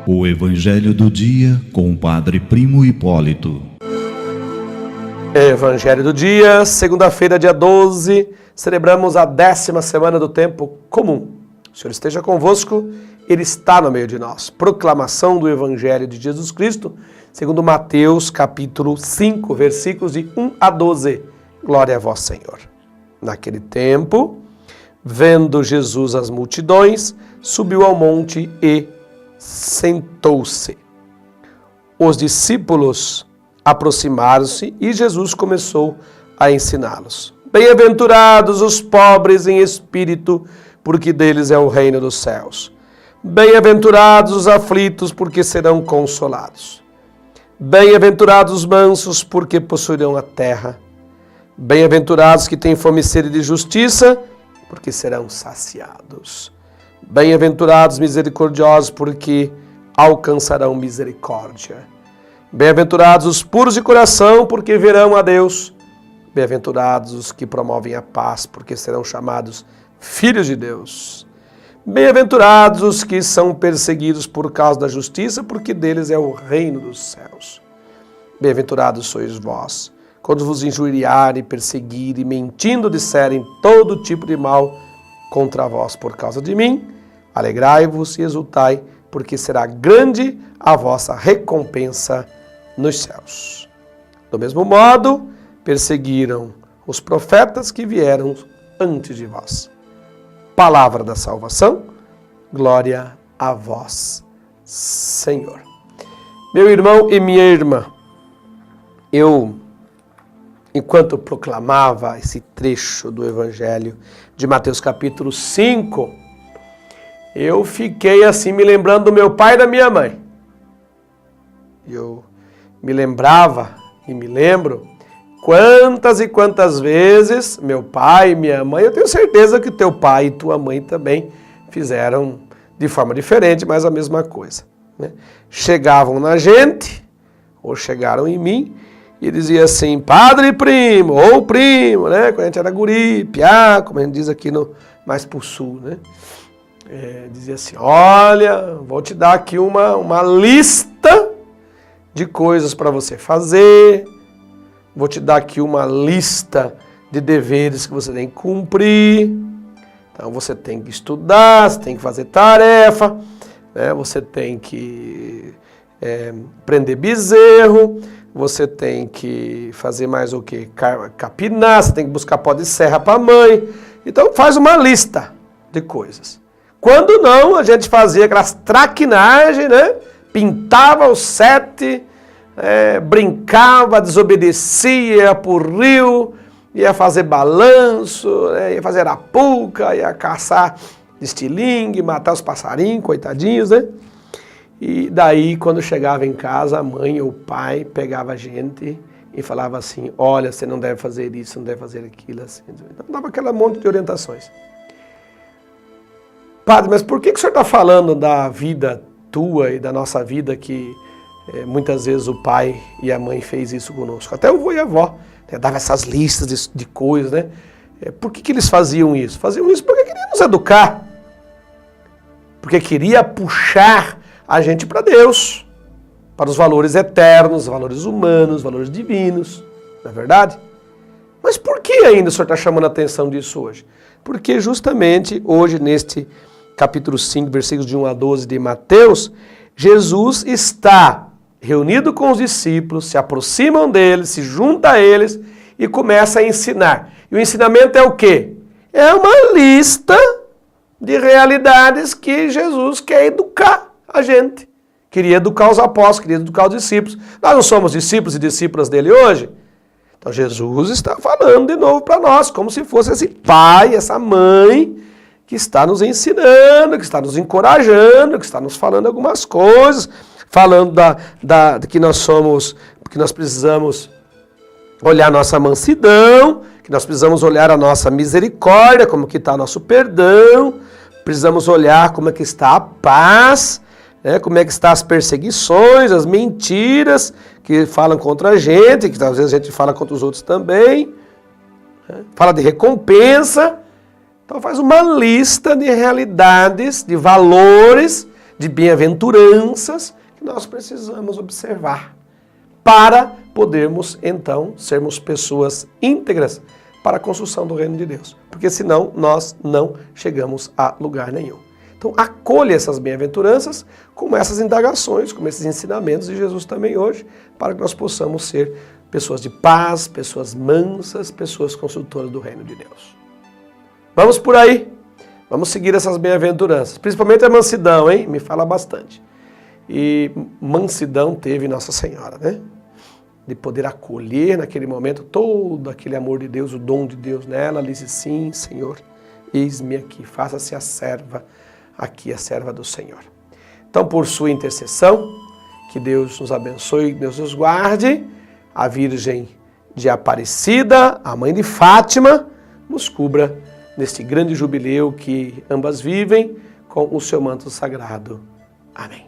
O Evangelho do Dia com o Padre Primo Hipólito. Evangelho do Dia, segunda-feira, dia 12, celebramos a 10ª semana do tempo comum. O Senhor esteja convosco, Ele está no meio de nós. Proclamação do Evangelho de Jesus Cristo, segundo Mateus, capítulo 5, versículos de 1 a 12. Glória a vós, Senhor. Naquele tempo, vendo Jesus as multidões, subiu ao monte e sentou-se. Os discípulos aproximaram-se e Jesus começou a ensiná-los. Bem-aventurados os pobres em espírito, porque deles é o reino dos céus. Bem-aventurados os aflitos, porque serão consolados. Bem-aventurados os mansos, porque possuirão a terra. Bem-aventurados que têm fome e sede de justiça, porque serão saciados. Bem-aventurados misericordiosos, porque alcançarão misericórdia. Bem-aventurados os puros de coração, porque verão a Deus. Bem-aventurados os que promovem a paz, porque serão chamados filhos de Deus. Bem-aventurados os que são perseguidos por causa da justiça, porque deles é o reino dos céus. Bem-aventurados sois vós, quando vos injuriarem, perseguirem, mentindo disserem todo tipo de mal contra vós por causa de mim. Alegrai-vos e exultai, porque será grande a vossa recompensa nos céus. Do mesmo modo, perseguiram os profetas que vieram antes de vós. Palavra da salvação, glória a vós, Senhor. Meu irmão e minha irmã, enquanto proclamava esse trecho do Evangelho de Mateus capítulo 5, eu fiquei assim me lembrando do meu pai e da minha mãe. Eu me lembrava e me lembro quantas e quantas vezes meu pai e minha mãe, eu tenho certeza que teu pai e tua mãe também fizeram de forma diferente, mas a mesma coisa, né? Chegavam na gente, ou chegaram em mim, e dizia assim, padre primo, ou primo, né? Quando a gente era guri, piá, como a gente diz aqui mais pro sul, né? Dizia assim, olha, vou te dar aqui uma lista de coisas para você fazer, vou te dar aqui uma lista de deveres que você tem que cumprir. Então você tem que estudar, você tem que fazer tarefa, né? Você tem que prender bezerro, você tem que fazer mais o quê? Capinar, você tem que buscar pó de serra para a mãe. Então faz uma lista de coisas. Quando não, a gente fazia aquelas traquinagens, né? Pintava o 7, brincava, desobedecia, ia pro rio, ia fazer balanço, ia fazer arapuca, ia caçar estilingue, matar os passarinhos, coitadinhos, né? E daí, quando chegava em casa, a mãe ou o pai pegava a gente e falava assim, olha, você não deve fazer isso, não deve fazer aquilo, assim. Então dava aquele monte de orientações. Padre, mas por que o senhor está falando da vida tua e da nossa vida que muitas vezes o pai e a mãe fez isso conosco? Até o avô e a avó, né, dava essas listas de coisas, né? Por que eles faziam isso? Faziam isso porque queriam nos educar. Porque queria puxar a gente para Deus, para os valores eternos, valores humanos, valores divinos, não é verdade? Mas por que ainda o senhor está chamando a atenção disso hoje? Porque justamente hoje, neste capítulo 5, versículos de 1 a 12 de Mateus, Jesus está reunido com os discípulos, se aproximam deles, se junta a eles e começa a ensinar. E o ensinamento é o quê? É uma lista de realidades que Jesus quer educar a gente. Queria educar os apóstolos, queria educar os discípulos. Nós não somos discípulos e discípulas dele hoje? Então Jesus está falando de novo para nós, como se fosse esse pai, essa mãe, que está nos ensinando, que está nos encorajando, que está nos falando algumas coisas, falando que nós somos, que nós precisamos olhar a nossa mansidão, que nós precisamos olhar a nossa misericórdia, como que está nosso perdão, precisamos olhar como é que está a paz, né, como é que está as perseguições, as mentiras que falam contra a gente, que às vezes a gente fala contra os outros também, né, fala de recompensa. Então faz uma lista de realidades, de valores, de bem-aventuranças que nós precisamos observar para podermos, então, sermos pessoas íntegras para a construção do reino de Deus. Porque senão nós não chegamos a lugar nenhum. Então acolha essas bem-aventuranças como essas indagações, como esses ensinamentos de Jesus também hoje, para que nós possamos ser pessoas de paz, pessoas mansas, pessoas construtoras do reino de Deus. Vamos por aí, vamos seguir essas bem-aventuranças, principalmente a mansidão, hein? Me fala bastante. E mansidão teve Nossa Senhora, né? De poder acolher naquele momento todo aquele amor de Deus, o dom de Deus nela. Ela disse, sim, Senhor, eis-me aqui, faça-se a serva, aqui a serva do Senhor. Então, por sua intercessão, que Deus nos abençoe, Deus nos guarde, a Virgem de Aparecida, a Mãe de Fátima, nos cubra neste grande jubileu que ambas vivem com o seu manto sagrado. Amém.